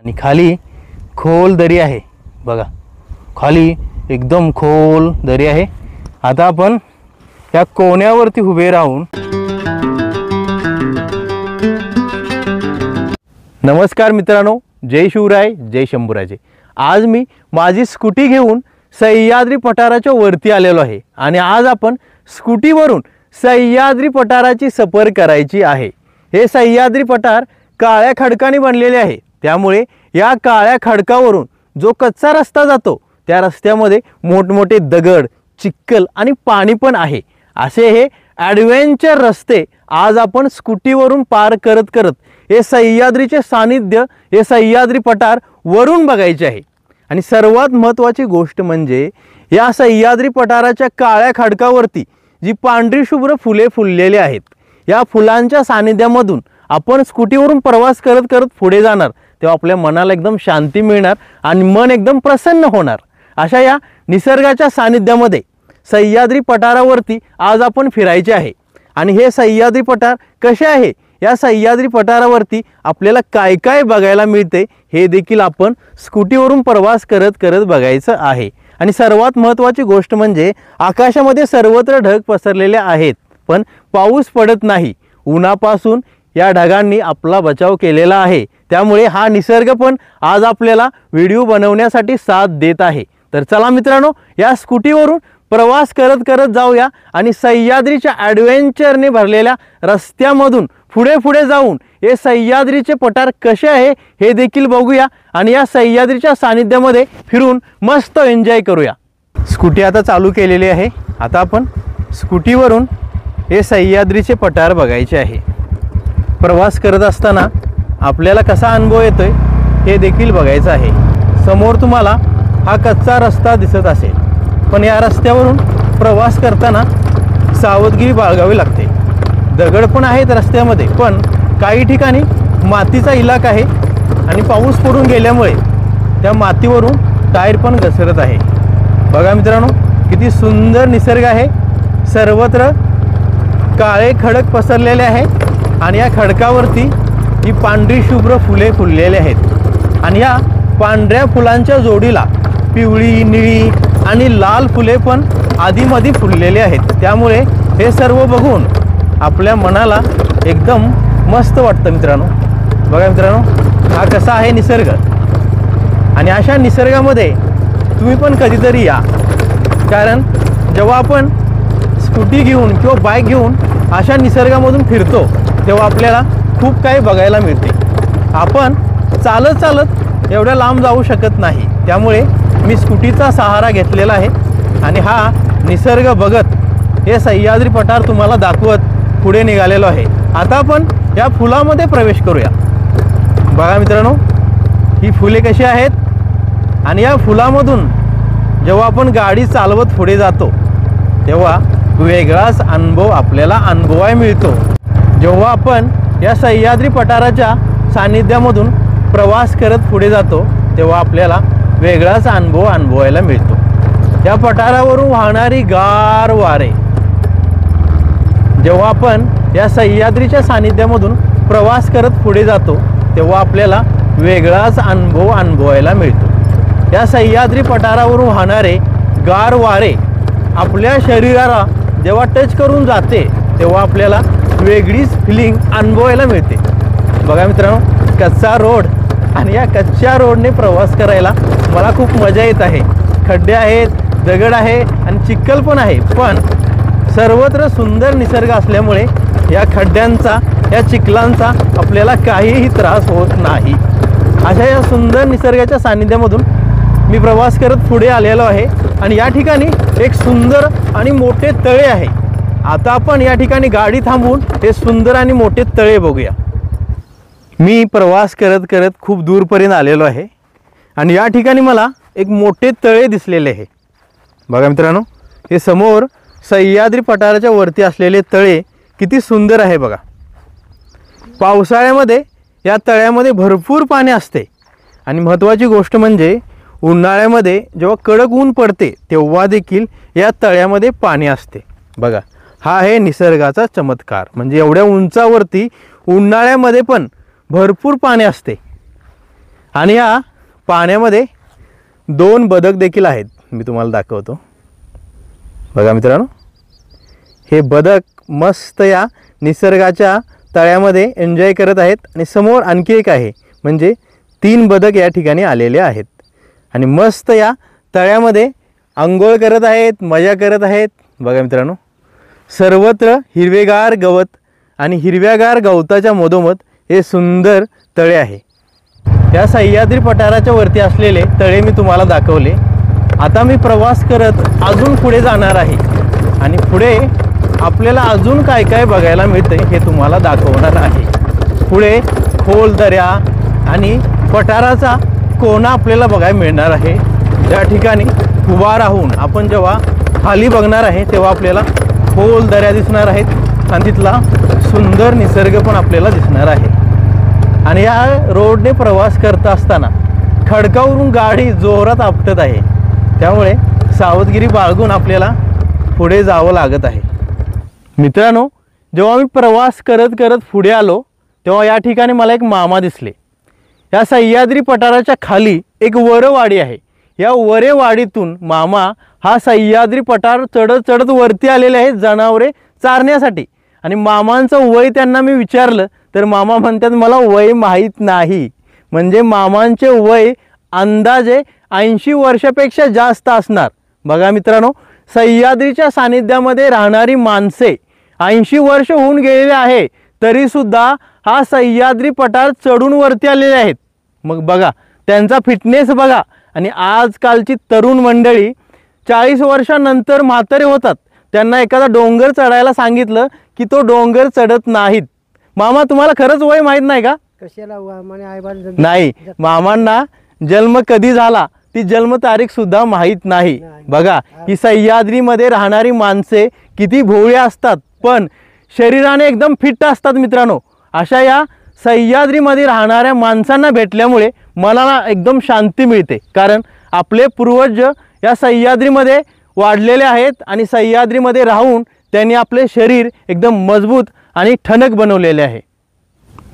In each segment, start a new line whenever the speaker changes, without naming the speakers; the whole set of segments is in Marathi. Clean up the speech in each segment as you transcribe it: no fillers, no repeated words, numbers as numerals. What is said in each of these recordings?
आणि खाली खोल दरी आहे बघा, खाली एकदम खोल दरी आहे। आता आपण या कोण्यावरती उभे राहून नमस्कार मित्रांनो, जय शिवराय जय शंभूराजे। आज मी माझी स्कूटी घेऊन सह्याद्री पठाराच्या वरती आलेलो आहे आणि आज आपण स्कूटीवरून सह्याद्री पठाराची सफर करायची आहे। हे सह्याद्री पठार काळ्या खडकाने बनलेले आहे, त्यामुळे या काळ्या खडकावरून जो कच्चा रस्ता जातो त्या रस्त्यामध्ये मोठमोठे दगड, चिखल आणि पाणी पण आहे। असे हे ॲडव्हेंचर रस्ते आज आपण स्कूटीवरून पार करत करत हे सह्याद्रीचे सानिध्य, हे सह्याद्री पठार वरून बघायचे आहे। आणि सर्वात महत्त्वाची गोष्ट म्हणजे या सह्याद्री पठाराच्या काळ्या खडकावरती जी पांढरी शुभ्र फुले फुललेली आहेत, या फुलांच्या सानिध्यामधून आपण स्कूटीवरून प्रवास करत करत पुढे जाणार, तेव्हा आपल्या मनाला एकदम शांती मिळणार आणि मन एकदम प्रसन्न होणार। अशा या निसर्गाच्या सानिध्यामध्ये सह्याद्री पठारावरती आज आपण फिरायचे आहे। आणि हे सह्याद्री पठार कसे आहे, या सह्याद्री पठारावरती आपल्याला काय काय बघायला मिळते हे देखील आपण स्कूटीवरून प्रवास करत करत बघायचं आहे। आणि सर्वात महत्त्वाची गोष्ट म्हणजे आकाशामध्ये सर्वत्र ढग पसरलेले आहेत, पण पाऊस पडत नाही। उन्हापासून या ढगांनी आपला बचाव केलेला आहे, त्यामुळे हा निसर्ग पण आज आपल्याला व्हिडिओ बनवण्यासाठी साथ देत आहे। तर चला मित्रांनो, या स्कूटीवरून प्रवास करत करत जाऊया आणि सह्याद्रीच्या ॲडव्हेंचरने भरलेल्या रस्त्यामधून पुढे पुढे जाऊन हे सह्याद्रीचे पठार कसे आहे हे देखील बघूया आणि या सह्याद्रीच्या सानिध्यामध्ये फिरून मस्त एन्जॉय करूया। स्कूटी आता चालू केलेली आहे। आता आपण स्कूटीवरून हे सह्याद्रीचे पठार बघायचे आहे। प्रवास करत असताना आपल्याला कसा अनुभव येतोय हे देखील बघायचं आहे। समोर तुम्हाला हा कच्चा रस्ता दिसत असेल, पण या रस्त्यावरून प्रवास करताना सावधगिरी बाळगावी लागते। दगड पण आहेत रस्त्यामध्ये, पण काही ठिकाणी मातीचा इलाका आहे आणि पाऊस पडून गेल्यामुळे त्या मातीवरून टायर पण घसरत आहे। बघा मित्रांनो, किती सुंदर निसर्ग आहे। सर्वत्र काळे खडक पसरलेले आहे आणि या खडकावरती ही पांढरी शुभ्र फुले फुललेली आहेत आणि या पांढऱ्या फुलांच्या जोडीला पिवळी, निळी आणि लाल फुले पण आधीमध्ये फुललेले आहेत। त्यामुळे हे सर्व बघून आपल्या मनाला एकदम मस्त वाटतं मित्रांनो। बघा मित्रांनो, हा कसा आहे निसर्ग। आणि अशा निसर्गामध्ये तुम्ही पण कधीतरी या, कारण जेव्हा आपण स्कूटी घेऊन किंवा बाईक घेऊन अशा निसर्गामधून फिरतो तेव्हा आपल्याला खूप काही बघायला मिळते। आपण चालत चालत एवढ्या लांब जाऊ शकत नाही, त्यामुळे मी स्कूटीचा सहारा घेतलेला आहे आणि हा निसर्ग बघत हे सह्याद्री पठार तुम्हाला दाखवत पुढे निघालेलो आहे। आता आपण या फुलामध्ये प्रवेश करूया। बघा मित्रांनो, ही फुले कशी आहेत आणि या फुलामधून जेव्हा आपण गाडी चालवत पुढे जातो तेव्हा वेगळाच अनुभव आपल्याला अनुभवायला मिळतो। जेव्हा आपण या सह्याद्री पठाराच्या सानिध्यामधून प्रवास करत पुढे जातो तेव्हा आपल्याला वेगळाच अनुभव अनुभवायला मिळतो। या पठारावरून वाहणारी गार वारे, जेव्हा आपण या सह्याद्रीच्या सानिध्यामधून प्रवास करत पुढे जातो तेव्हा आपल्याला वेगळाच अनुभव अनुभवायला मिळतो। या सह्याद्री पठारावरून वाहणारे गार वारे आपल्या शरीराला जेव्हा टच करून जाते तेव्हा आपल्याला वेगळीच फिलिंग अनुभवायला मिळते। बघा मित्रांनो, कच्चा रोड आणि या कच्च्या रोडने प्रवास करायला मला खूप मजा येत आहे। खड्डे आहेत, दगड आहे आणि चिखल पण आहे, पण सर्वत्र सुंदर निसर्ग असल्यामुळे या खड्ड्यांचा, या चिखलांचा आपल्याला काहीही त्रास होत नाही। अशा या सुंदर निसर्गाच्या सानिध्यामधून मी प्रवास करत पुढे आलेलो आहे आणि या ठिकाणी एक सुंदर आणि मोठे तळे आहे। आता आपण या ठिकाणी गाडी थांबवून हे सुंदर आणि मोठे तळे बघूया। मी प्रवास करत करत खूप दूरपर्यंत आलेलो आहे आणि या ठिकाणी मला एक मोठे तळे दिसलेले आहे। बघा मित्रांनो, हे समोर सह्याद्री पठाराच्या वरती असलेले तळे किती सुंदर आहे बघा। पावसाळ्यामध्ये या तळ्यामध्ये भरपूर पाणी असते आणि महत्त्वाची गोष्ट म्हणजे उन्हाळ्यामध्ये जेव्हा कडक ऊन पडते तेव्हा देखील या तळ्यामध्ये पाणी असते। बघा, हा आहे निसर्गाचा चमत्कार। म्हणजे एवढ्या उंचावरती उन्हाळ्यामध्ये पण भरपूर पाणी असते आणि या पाण्यामध्ये 2 बदक देखील आहेत, मी तुम्हाला दाखवतो। बघा मित्रांनो, हे बदक मस्त या निसर्गाच्या तळ्यामध्ये एन्जॉय करत आहेत आणि समोर आणखी एक आहे, म्हणजे 3 बदक या ठिकाणी आलेले आहेत आणि मस्त या तळ्यामध्ये अंघोळ करत आहेत, मजा करत आहेत। बघा मित्रांनो, सर्वत्र हिरवेगार गवत आणि हिरव्यागार गवताच्या मधोमध हे सुंदर तळे आहे। या सह्याद्री पठाराच्या वरती असलेले तळे मी तुम्हाला दाखवले। आता मी प्रवास करत अजून पुढे जाणार आहे आणि पुढे आपल्याला अजून काय काय बघायला मिळते हे तुम्हाला दाखवणार आहे। पुढे खोल दऱ्या आणि पठाराचा कोना आपल्याला बघायला मिळणार आहे। त्या ठिकाणी उभा राहून आपण जेव्हा खाली बघणार आहे तेव्हा आपल्याला खोल दऱ्या दिसणार आहेत आणि तिथला सुंदर निसर्ग पण आपल्याला दिसणार आहे। आणि या रोडने प्रवास करत असताना खडकावरून गाडी जोरात आपटत आहे, त्यामुळे सावधगिरी बाळगून आपल्याला पुढे जावं लागत आहे। मित्रांनो, जेव्हा मी प्रवास करत करत पुढे आलो तेव्हा या ठिकाणी मला एक मामा दिसले। या सह्याद्री पठाराच्या खाली एक वरवाडी आहे। या वरेवाडीतून मामा हा सह्याद्री पठार चढत चढत वरती आलेले आहेत जनावरे चारण्यासाठी। आणि मामांचं वय त्यांना मी विचारलं तर मामा म्हणतात मला वय माहीत नाही, म्हणजे मामांचे वय अंदाजे 80 वर्षापेक्षा जास्त असणार। बघा मित्रांनो, सह्याद्रीच्या सानिध्यामध्ये राहणारी माणसे 80 वर्ष होऊन गेलेले आहे तरी सुद्धा हा सह्याद्री पठार चढून वरती आलेले आहेत। मग बघा त्यांचा फिटनेस बघा। आणि आजकालची तरुण मंडळी 40 वर्षांनंतर म्हातारे होतात, त्यांना एखादा डोंगर चढायला सांगितलं की तो डोंगर चढत नाहीत। मामा, तुम्हाला खरंच वय माहीत नाही का?
कशाला
नाही, मामांना जन्म कधी झाला ती जन्म तारीख सुद्धा माहीत नाही। बघा, ही सह्याद्रीमध्ये राहणारी माणसे किती भोळे असतात पण शरीराने एकदम फिट असतात। मित्रांनो, अशा या सह्याद्रीमध्ये राहणाऱ्या माणसांना भेटल्यामुळे मनाला एकदम शांती मिळते, कारण आपले पूर्वज या सह्याद्रीमध्ये वाढलेले आहेत आणि सह्याद्रीमध्ये राहून त्यांनी आपले शरीर एकदम मजबूत आणि ठणक बनवलेले आहे।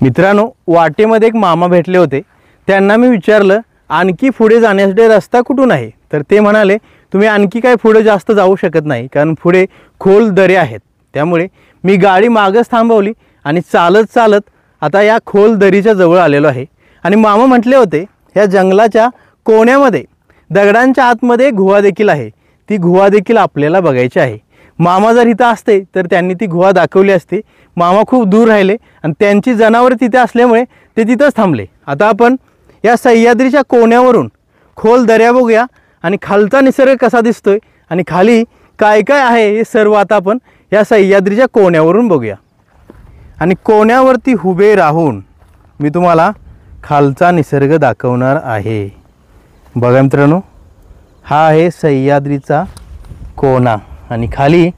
मित्रांनो, वाटेमध्ये एक मामा भेटले होते, त्यांना मी विचारलं आणखी पुढे जाण्यासाठी रस्ता कुठून आहे, तर ते म्हणाले तुम्ही आणखी काय पुढे जास्त जाऊ शकत नाही, कारण पुढे खोल दरे आहेत। त्यामुळे मी गाडी मागच थांबवली आणि चालत चालत आता या खोल दरीच्या जवळ आलेलो आहे। आणि मामा म्हटले होते या जंगलाच्या कोण्यामध्ये दगडांच्या आतमध्ये गुहा देखील आहे, ती गुहा देखील आपल्याला बघायची आहे। मामा जर इथं असते तर त्यांनी ती गुहा दाखवली असती। मामा खूप दूर राहिले आणि त्यांची जनावरे तिथे असल्यामुळे ते तिथंच थांबले। आता आपण या सह्याद्रीच्या कोण्यावरून खोल दऱ्या बघूया आणि खालचा निसर्ग कसा दिसतोय आणि खाली काय काय आहे हे सर्व आता आपण या सह्याद्रीच्या कोण्यावरून बघूया। आणि कोण्यावरती उभे राहून मी तुम्हाला खालचा निसर्ग दाखवणार आहे। बघा मित्रांनो, हा आहे सह्याद्रीचा कोना आणि खाली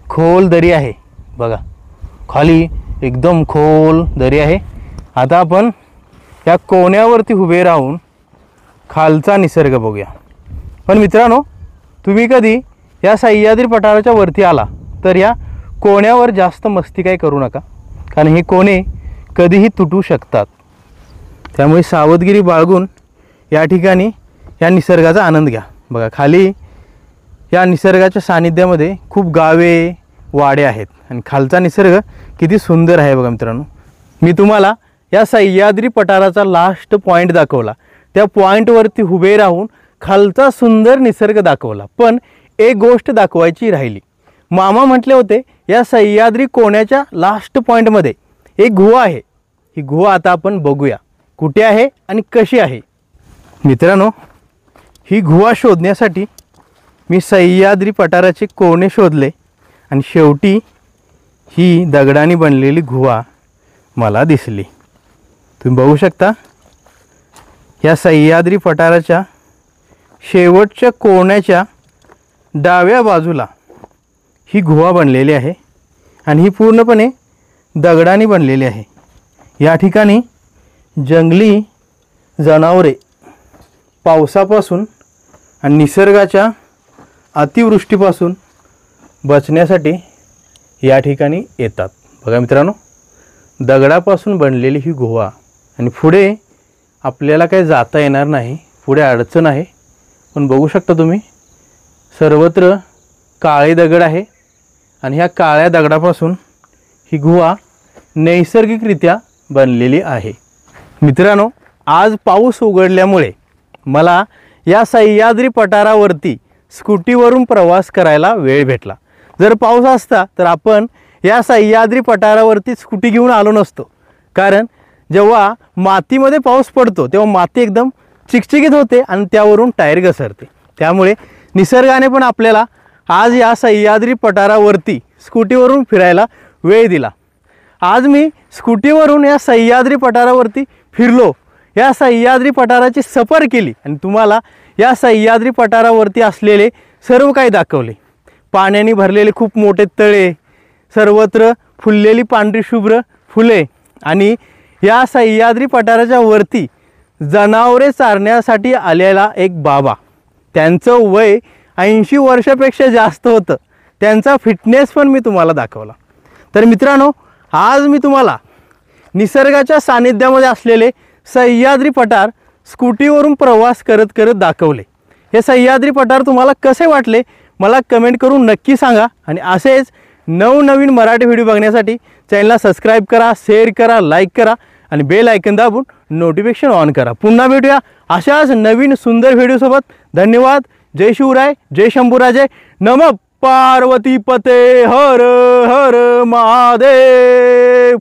खोल दरी आहे। बघा, खाली एकदम खोल दरी आहे। आता आपण या कोण्यावरती उभे राहून खालचा निसर्ग बघूया। पण मित्रांनो, तुम्ही कधी या सह्याद्री पठाराच्या वरती आला तर या कोण्यावर जास्त मस्ती काय करू नका, कारण हे कोणे कधीही तुटू शकतात। त्यामुळे सावधगिरी बाळगून या ठिकाणी या निसर्गाचा आनंद घ्या। बघा, खाली या निसर्गाच्या सानिध्यामध्ये खूप गावे वाडे आहेत आणि खालचा निसर्ग किती सुंदर आहे। बघा मित्रांनो, मी तुम्हाला या सह्याद्री पठाराचा लास्ट पॉईंट दाखवला, त्या पॉईंटवरती उभे राहून खालचा सुंदर निसर्ग दाखवला। पण एक गोष्ट दाखवायची राहिली। मामा म्हटले होते या सह्याद्री कोण्याच्या लास्ट पॉईंटमध्ये एक गुहा आहे। ही गुहा आता आपण बघूया कुठे आहे आणि कशी आहे। मित्रांनो, ही गुहा शोधण्यासाठी मी सह्याद्री पठाराचे कोणे शोधले आणि शेवटी ही दगडाने बनलेली गुहा मला दिसली। तुम्ही बघू शकता, या सह्याद्री पठाराच्या शेवटच्या कोण्याच्या डाव्या बाजूला ही गुहा बनलेली आहे आणि ही पूर्णपणे दगडाने बनलेली आहे। या ठिकाणी जंगली जनावरे पावसापासून आणि निसर्गाच्या अतिवृष्टीपासून बचण्यासाठी या ठिकाणी येतात। बघा मित्रांनो, दगडापासून बनलेली ही गुहा आणि पुढे आपल्याला काही जाता येणार नाही, पुढे अडचण आहे. पण बघू शकता तुम्ही सर्वत्र काळे दगड आहे आणि ह्या काळ्या दगडापासून ही गुहा नैसर्गिकरित्या बनलेली आहे. मित्रांनो, आज पाऊस उघडल्यामुळे मला या सह्याद्री पठारावरती स्कूटीवरून प्रवास करायला वेळ भेटला. जर पाऊस असता तर आपण या सह्याद्री पठारावरती स्कूटी घेऊन आलो नसतो. कारण जेव्हा मातीमध्ये पाऊस पडतो तेव्हा माती एकदम चिकचिकीत होते आणि त्यावरून टायर घसरते. त्यामुळे निसर्गाने पण आपल्याला आज या सह्याद्री पठारावरती स्कूटीवरून फिरायला वेळ दिला. आज मी स्कूटीवरून या सह्याद्री पठारावरती फिरलो, या सह्याद्री पठाराची सफर केली आणि तुम्हाला या सह्याद्री पठारावरती असलेले सर्व काही दाखवले. पाण्याने भरलेले खूप मोठे तळे, सर्वत्र फुललेली पांढरी शुभ्र फुले आणि या सह्याद्री पठाराच्या वरती जनावरे चारण्यासाठी आलेला एक बाबा. त्यांचं वय 80 वर्षापेक्षा जास्त होतं. त्यांचा फिटनेस पण मी तुम्हाला दाखवला. तर मित्रांनो, आज मी तुम्हाला निसर्गाच्या सानिध्यामध्ये असलेले सह्याद्री पठार स्कूटीवरून प्रवास करत करत दाखवले. हे सह्याद्री पठार तुम्हाला कसे वाटले मला कमेंट करून नक्की सांगा. आणि असेच नवनवीन मराठी व्हिडिओ बघण्यासाठी चॅनलला सबस्क्राईब करा, शेअर करा, लाईक करा आणि बेल आयकन दाबून नोटिफिकेशन ऑन करा. पुन्हा भेटूया अशाच नवीन सुंदर व्हिडिओसोबत. धन्यवाद. जय शिवराय, जय शंभूराजे. नमः पार्वती पते हर हर महादेव.